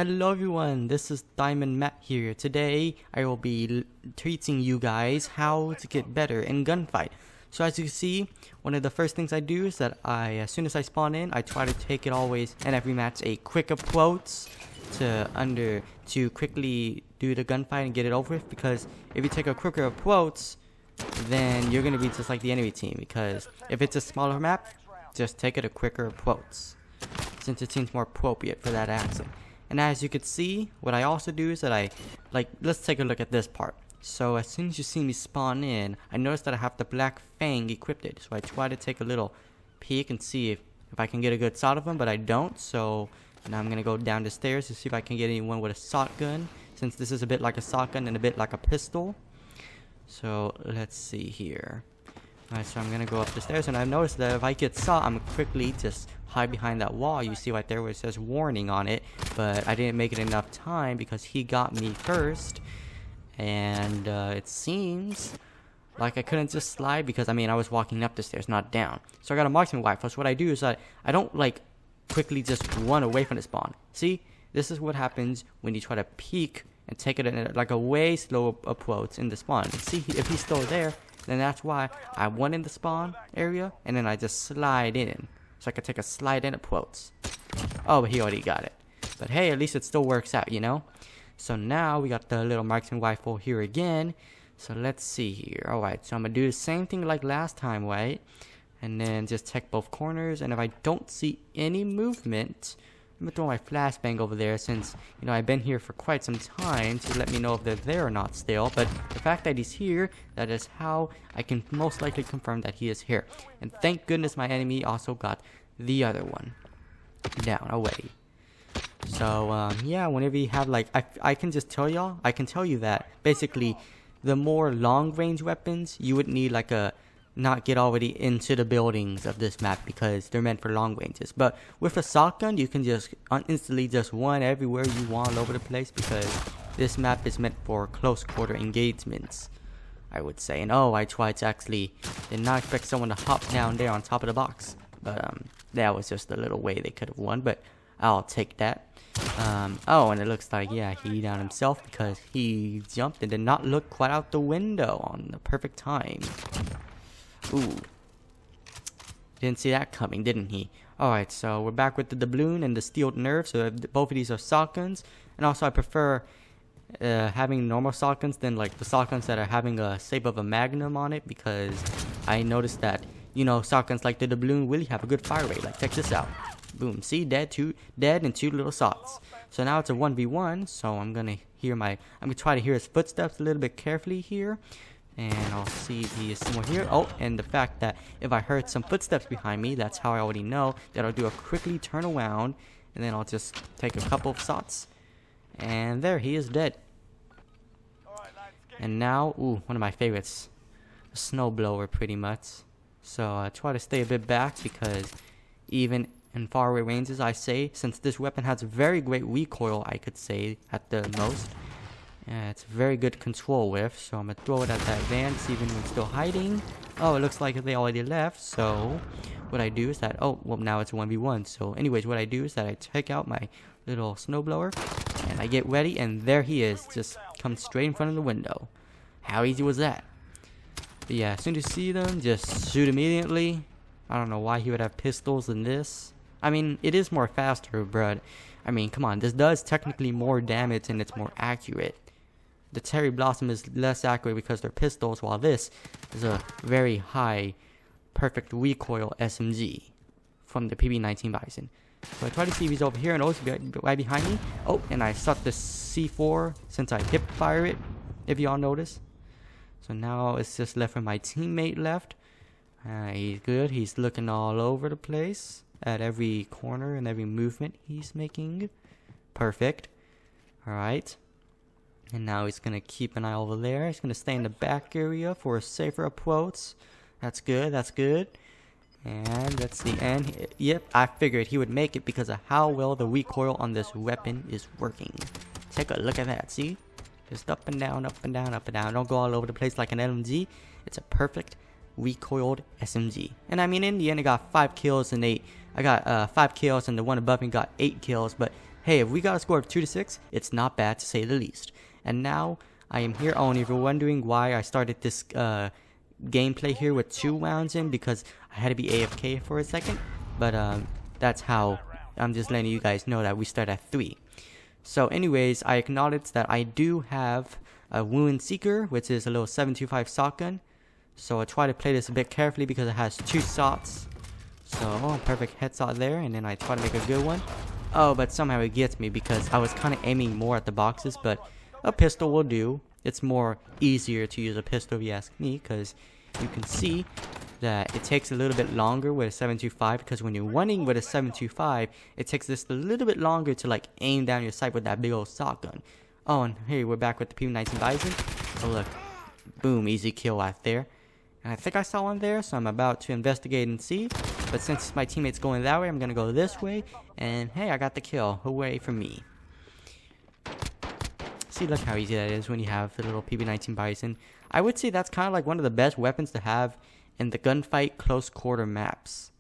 Hello everyone, this is Diamond Matt here. Today I will be teaching you guys how to get better in Gunfight. So as you can see, one of the first things I do is that as soon as I spawn in, I try to take it always in every match a quick approach to quickly do the gunfight and get it over with, because if you take a quicker approach, then you're gonna be just like the enemy team, because if it's a smaller map, just take it a quicker approach, since it seems more appropriate for that action. And as you can see, what I also do is that let's take a look at this part. So as soon as you see me spawn in, I notice that I have the Black Fang equipped. So I try to take a little peek and see if I can get a good shot of him, but I don't. So now I'm going to go down the stairs to see if I can get anyone with a shotgun, since this is a bit like a shotgun and a bit like a pistol. So let's see here. Alright, so I'm going to go up the stairs, and I've noticed that if I get shot, I'm quickly just hide behind that wall. You see right there where it says warning on it, but I didn't make it enough time because he got me first. And it seems like I couldn't just slide because, I was walking up the stairs, not down. So I got a marksman rifle. So what I do is I don't quickly just run away from the spawn. See, this is what happens when you try to peek and take it in a way slow approach in the spawn. And see, if he's still there, then that's why I went in the spawn area and then I just slide in. So I could take a slide in approach. Oh, but he already got it. But hey, at least it still works out, you know? So now we got the little marksman rifle here again. So let's see here. Alright, so I'm going to do the same thing like last time, right? And then just check both corners. And if I don't see any movement, I'm going to throw my flashbang over there, since, I've been here for quite some time to let me know if they're there or not still. But the fact that he's here, that is how I can most likely confirm that he is here. And thank goodness my enemy also got the other one down already. So, yeah, whenever you have, I can just tell y'all, I can tell you that, basically, the more long-range weapons, you would need, not get already into the buildings of this map, because they're meant for long ranges. But with a shotgun, you can just instantly just run everywhere you want all over the place, because this map is meant for close quarter engagements, I would say. And I tried to did not expect someone to hop down there on top of the box. But that was just a little way they could have won, but I'll take that. Oh, and it looks like, yeah, he downed himself because he jumped and did not look quite out the window on the perfect time. Ooh. Didn't see that coming, didn't he? Alright, so we're back with the doubloon and the steeled nerve. So both of these are shotguns. And also I prefer having normal shotguns than the shotguns that are having a shape of a magnum on it, because I noticed that, shotguns like the doubloon really have a good fire rate. Check this out. Boom. See, dead and two little shots. So now it's a 1v1. So I'm gonna try to hear his footsteps a little bit carefully here. And I'll see if he is somewhere here. Oh, and the fact that if I heard some footsteps behind me, that's how I already know that I'll do a quickly turn around, and then I'll just take a couple of shots. And there, he is dead. And now, ooh, one of my favorites, a snowblower, pretty much. So I try to stay a bit back, because even in faraway ranges, I say, since this weapon has very great recoil, I could say at the most. It's very good control with, so I'm going to throw it at that van, see even when still hiding. Oh, it looks like they already left, so what I do is that, oh, well, now it's a 1v1. So anyways, what I do is that I take out my little snowblower, and I get ready, and there he is, just comes straight in front of the window. How easy was that? But yeah, as soon as you see them, just shoot immediately. I don't know why he would have pistols than this. It is more faster, but, come on, this does technically more damage and it's more accurate. The Cherry Blossom is less accurate because they're pistols, while this is a very high, perfect recoil SMG from the PB-19 Bison. So I try to see if he's over here, and he's right behind me. Oh, and I shot the C4 since I hip fire it, if y'all notice. So now it's just left for my teammate left. He's good. He's looking all over the place at every corner and every movement he's making. Perfect. Alright. And now he's going to keep an eye over there. He's going to stay in the back area for a safer approach. That's good. That's good. And that's the end. Yep, I figured he would make it because of how well the recoil on this weapon is working. Take a look at that. See? Just up and down, up and down, up and down. Don't go all over the place like an LMG. It's a perfect recoiled SMG. And in the end, I got 5 kills and 8. I got 5 kills, and the one above me got 8 kills. But hey, if we got a score of 2-6, it's not bad to say the least. And now I am here. Oh, and if you're wondering why I started this gameplay here with 2 rounds in, because I had to be AFK for a second. But that's how I'm just letting you guys know that we start at 3. So anyways, I acknowledge that I do have a Wound Seeker, which is a little 725 shotgun. So I try to play this a bit carefully because it has 2 shots. So, perfect headshot there, and then I try to make a good one. Oh, but somehow it gets me because I was kind of aiming more at the boxes, but a pistol will do. It's more easier to use a pistol if you ask me, because you can see that it takes a little bit longer with a 725, because when you're running with a 725, it takes just a little bit longer to like aim down your sight with that big old shotgun. Oh, and here we're back with the P19 Bison. Oh look, boom, easy kill right there. And I think I saw one there, so I'm about to investigate and see. But since my teammate's going that way, I'm gonna go this way. And hey, I got the kill. Hooray for me. See, look how easy that is when you have the little PB-19 Bison. I would say that's kind of like one of the best weapons to have in the gunfight close quarter maps.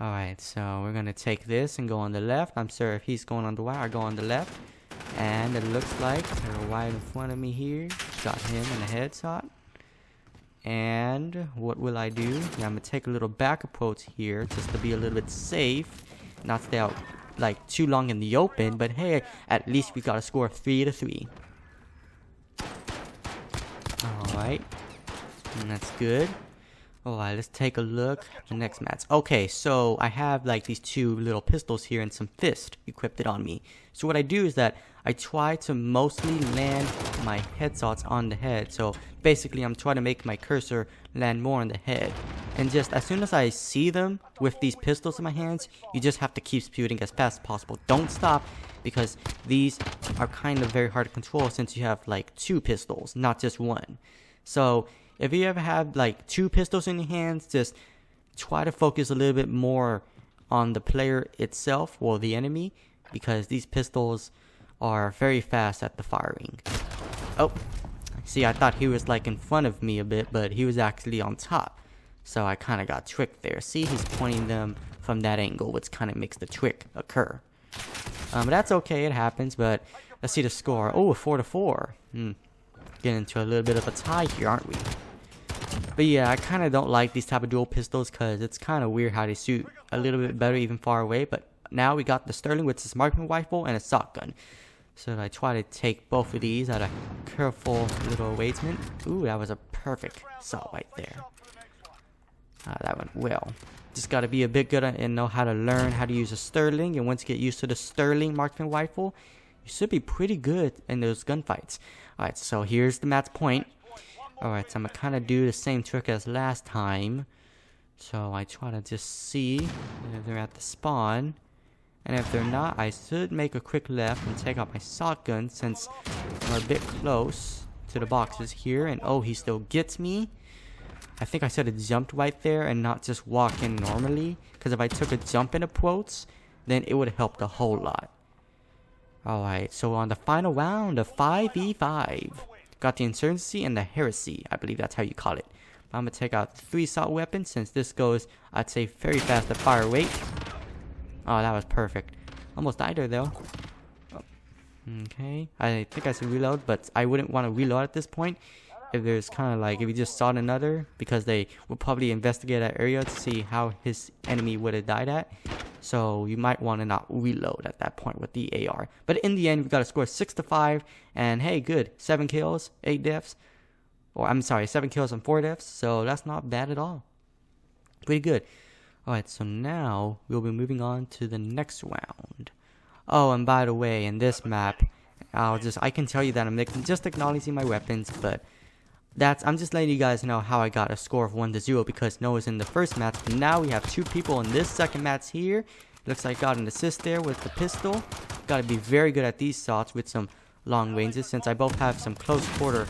Alright, so we're gonna take this and go on the left. I'm sure if he's going on the right, I go on the left. And it looks like they're right in front of me here. Got him in a headshot. And what will I do? Yeah, I'm gonna take a little back approach here just to be a little bit safe, not stay out like too long in the open. But hey, at least we got a score of 3-3. All right, and that's good. Alright, let's take a look at the next match. Okay, so I have like these 2 little pistols here and some fist equipped on me. So what I do is that I try to mostly land my headshots on the head. So basically I'm trying to make my cursor land more on the head. And just as soon as I see them with these pistols in my hands, you just have to keep shooting as fast as possible. Don't stop, because these are kind of very hard to control since you have like 2 pistols, not just 1. So if you ever have like 2 pistols in your hands, just try to focus a little bit more on the player itself or the enemy, because these pistols are very fast at the firing. Oh, see, I thought he was like in front of me a bit, but he was actually on top. So I kind of got tricked there. See, he's pointing them from that angle, which kind of makes the trick occur. But that's okay, it happens. But let's see the score. Oh, 4-4. Getting into a little bit of a tie here, aren't we? But yeah, I kind of don't like these type of dual pistols because it's kind of weird how they shoot a little bit better even far away. But now we got the Sterling, which is marksman rifle and a shotgun. So I try to take both of these at a careful little awaitement. Ooh, that was a perfect shot right there. That went well. Just got to be a bit good and know how to learn how to use a Sterling. And once you get used to the Sterling marksman rifle, you should be pretty good in those gunfights. Alright, so here's the match point. Alright, so I'm going to kind of do the same trick as last time. So I try to just see if they're at the spawn. And if they're not, I should make a quick left and take out my shotgun since I'm a bit close to the boxes here. And oh, he still gets me. I think I should have jumped right there and not just walk in normally. Because if I took a jump in approach, then it would have helped a whole lot. Alright, so on the final round of 5v5. Got the Insurgency and the Heresy. I believe that's how you call it. I'm going to take out 3 assault weapons since this goes, I'd say, very fast at fire rate. Oh, that was perfect. Almost died there, though. Oh. Okay. I think I should reload, but I wouldn't want to reload at this point. If there's kind of like, if you just saw another, because they would probably investigate that area to see how his enemy would have died at. So you might want to not reload at that point with the AR. But in the end, we got to score 6-5. And hey, good. 7 kills, 8 deaths. Or I'm sorry, 7 kills and 4 deaths. So that's not bad at all. Pretty good. Alright, so now we'll be moving on to the next round. Oh, and by the way, in this map, I can tell you that I'm just acknowledging my weapons, but I'm just letting you guys know how I got a score of 1-0 because Noah's in the first match. But now we have 2 people in this second match here. Looks like I got an assist there with the pistol. Got to be very good at these shots with some long ranges since I both have some close quarter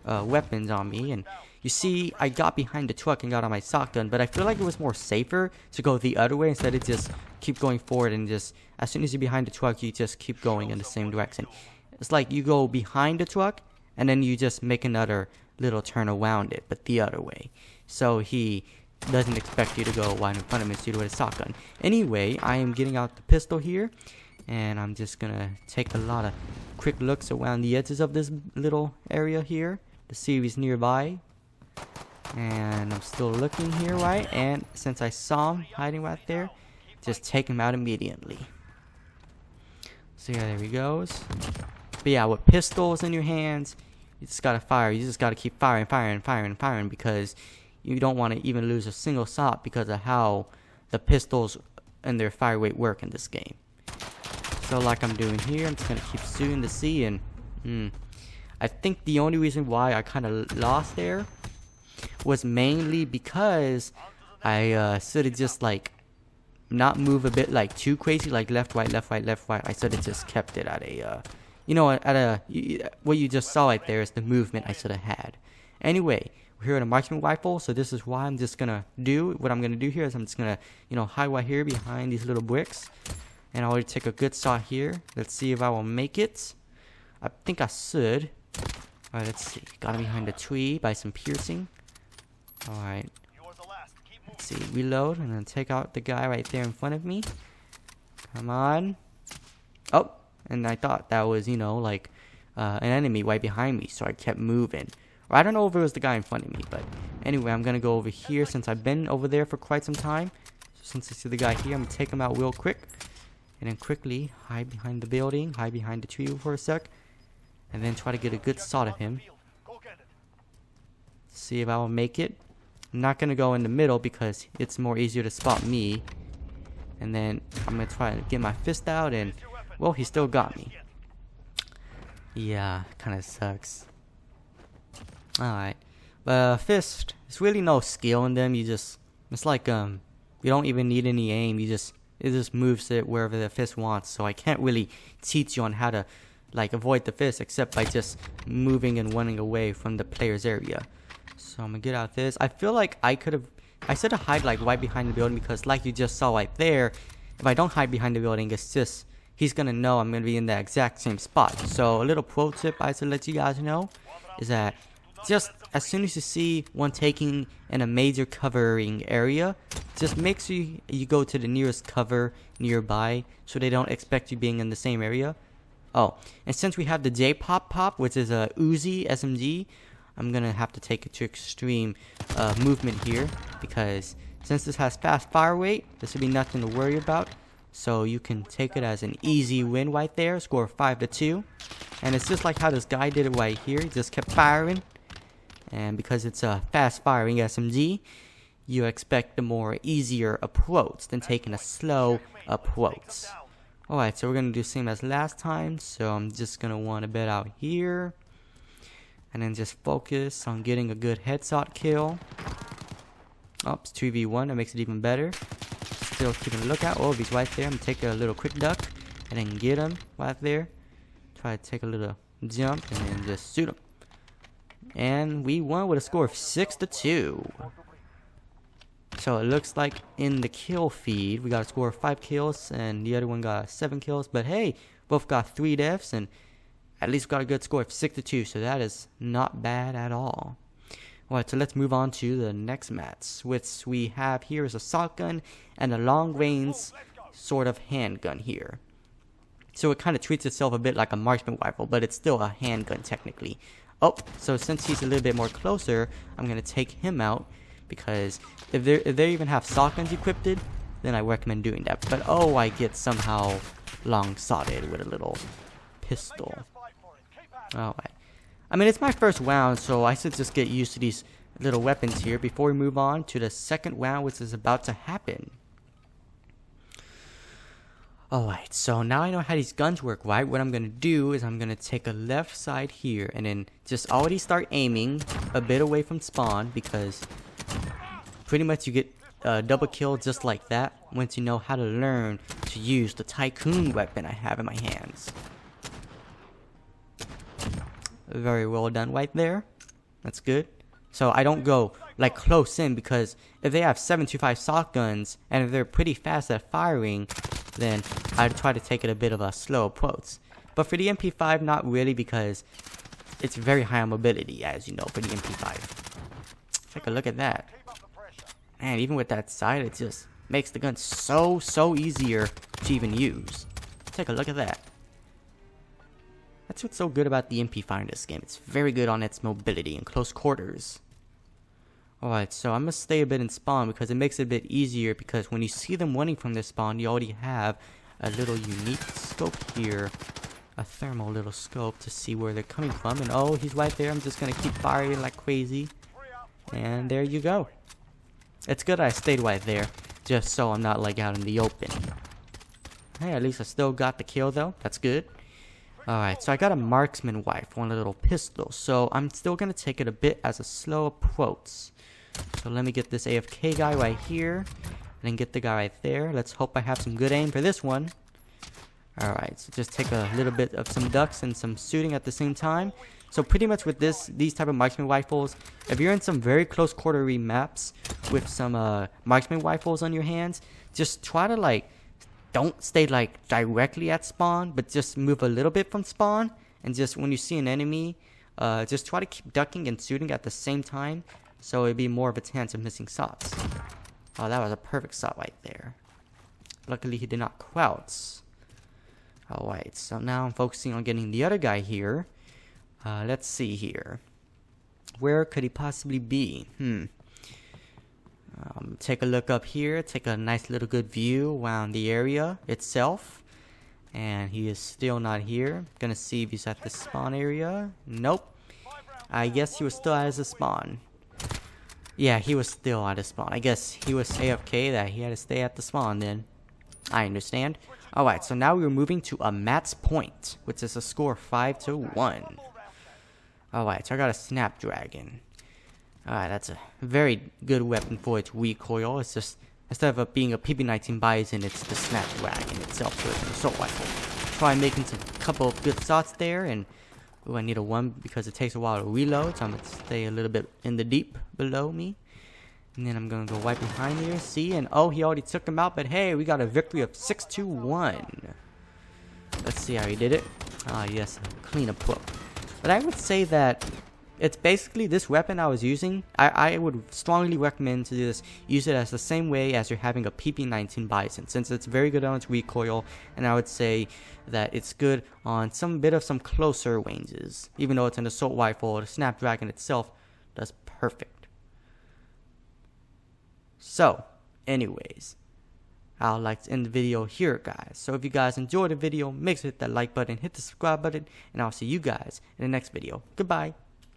weapons on me. And you see, I got behind the truck and got on my shotgun, but I feel like it was more safer to go the other way instead of just keep going forward and just, as soon as you're behind the truck, you just keep going in the same direction. It's like you go behind the truck and then you just make another little turn around it, but the other way. So he doesn't expect you to go right in front of him and shoot with a shotgun. Anyway, I am getting out the pistol here. And I'm just gonna take a lot of quick looks around the edges of this little area here to see if he's nearby. And I'm still looking here, right? And since I saw him hiding right there, just take him out immediately. So yeah, there he goes. But yeah, with pistols in your hands, you just gotta fire. You just gotta keep firing because you don't want to even lose a single shot because of how the pistols and their fire rate work in this game. So like I'm doing here, I'm just gonna keep shooting to see, and I think the only reason why I kind of lost there was mainly because I should have just like not move a bit like too crazy, like left, right, left, right, left, right. I should have just kept it at a, you know, at a, what you just saw right there is the movement I should have had. Anyway, we're here at a marksman rifle, so this is why I'm just gonna do, what I'm gonna do here is I'm just gonna, you know, hide right here behind these little bricks. And I'll take a good shot here. Let's see if I will make it. I think I should. Alright, let's see. Got him behind the tree by some piercing. Alright. Let's see. Reload and then take out the guy right there in front of me. Come on. Oh! And I thought that was, you know, like an enemy right behind me. So I kept moving. Or I don't know if it was the guy in front of me. But anyway, I'm going to go over here since I've been over there for quite some time. So since I see the guy here, I'm going to take him out real quick. And then quickly hide behind the building, hide behind the tree for a sec, and then try to get a good shot of him. See if I will make it. I'm not gonna go in the middle because it's more easier to spot me. And then I'm gonna try to get my fist out, and well, he still got me. Yeah, kind of sucks. All right, but fist, there's really no skill in them. You just, it's like you don't even need any aim. It just moves it wherever the fist wants. So I can't really teach you on how to like avoid the fist except by just moving and running away from the player's area. So I'm gonna get out this. I feel like I should have hide like right behind the building because like you just saw right there, if I don't hide behind the building, it's just he's gonna know I'm gonna be in the exact same spot. So a little pro tip I should let you guys know is that just as soon as you see one taking in a major covering area, just make sure you go to the nearest cover nearby so they don't expect you being in the same area. Oh, and since we have the J-Pop, which is a Uzi SMG, I'm gonna have to take it to extreme movement here because since this has fast fire rate, this would be nothing to worry about. So you can take it as an easy win right there, score 5-2. And it's just like how this guy did it right here. He just kept firing. And because it's a fast-firing SMG, you expect a more easier approach than taking a slow approach. Alright, so we're going to do the same as last time. So I'm just going to want to bet out here. And then just focus on getting a good headshot kill. Oh, it's 2v1. That makes it even better. Still keeping a lookout. Oh, he's right there. I'm going to take a little quick duck. And then get him right there. Try to take a little jump and then just shoot him. And we won with a score of 6-2. So it looks like in the kill feed, we got a score of 5 kills, and the other one got 7 kills. But hey, both got 3 deaths, and at least got a good score of 6-2. So that is not bad at all. Alright, so let's move on to the next match, which we have here is a shotgun and a long-range sort of handgun here. So it kind of treats itself a bit like a marksman rifle, but it's still a handgun technically. Oh, so since he's a little bit more closer, I'm going to take him out. Because if they even have shotguns equipped, then I recommend doing that. But oh, I get somehow long-shotted with a little pistol. Alright. I mean, it's my first round, so I should just get used to these little weapons here before we move on to the second round, which is about to happen. Alright, so now I know how these guns work, right? What I'm going to do is I'm going to take a left side here and then just already start aiming a bit away from spawn because pretty much you get a double kill just like that once you know how to learn to use the Tycoon weapon I have in my hands. Very well done right there. That's good. So I don't go like close in because if they have 7.25 shotguns and if they're pretty fast at firing, then I'd try to take it a bit of a slow approach. But for the MP5, not really because it's very high on mobility, as you know, for the MP5. Take a look at that. Man, even with that sight, it just makes the gun so easier to even use. Take a look at that. That's what's so good about the MP5 in this game. It's very good on its mobility in close quarters. Alright, so I'm going to stay a bit in spawn because it makes it a bit easier, because when you see them running from their spawn, you already have a little unique scope here. A thermal little scope to see where they're coming from. And oh, he's right there. I'm just going to keep firing like crazy. And there you go. It's good I stayed right there, just so I'm not like out in the open. Hey, at least I still got the kill though. That's good. Alright, so I got a marksman rifle and a little pistol. So I'm still going to take it a bit as a slow approach. So let me get this AFK guy right here. And then get the guy right there. Let's hope I have some good aim for this one. Alright, so just take a little bit of some ducks and some shooting at the same time. So pretty much with these type of marksman rifles, if you're in some very close quartery maps with some marksman rifles on your hands, just try to like, don't stay like directly at spawn, but just move a little bit from spawn. And just when you see an enemy, just try to keep ducking and shooting at the same time, so it'd be more of a chance of missing shots. Oh, that was a perfect shot right there. Luckily he did not crouch. Alright, so now I'm focusing on getting the other guy here. Let's see here. Where could he possibly be? Take a look up here. Take a nice little good view around the area itself. And he is still not here. Gonna see if he's at the spawn area. Nope. I guess he was still at his spawn. Yeah, he was still at his spawn. I guess he was AFK that he had to stay at the spawn then. I understand. Alright, so now we're moving to a match point, which is a score 5-1. Alright, so I got a Snapdragon. Alright, that's a very good weapon for its recoil. It's just, instead of it being a PP-19 Bison, it's the Snapdragon itself, so it's an assault rifle. Try making some couple of good shots there, and ooh, I need a one because it takes a while to reload, so I'm going to stay a little bit in the deep below me. And then I'm going to go right behind here, see, and oh, he already took him out, but hey, we got a victory of 6-1. Let's see how he did it. Ah, yes, clean approach. But I would say that it's basically this weapon I was using. I would strongly recommend to just use it as the same way as you're having a PP-19 Bison, since it's very good on its recoil, and I would say that it's good on some closer ranges. Even though it's an assault rifle, the Snapdragon itself does perfect. So, anyways, I'd like to end the video here, guys. So if you guys enjoyed the video, make sure to hit that like button, hit the subscribe button, and I'll see you guys in the next video. Goodbye.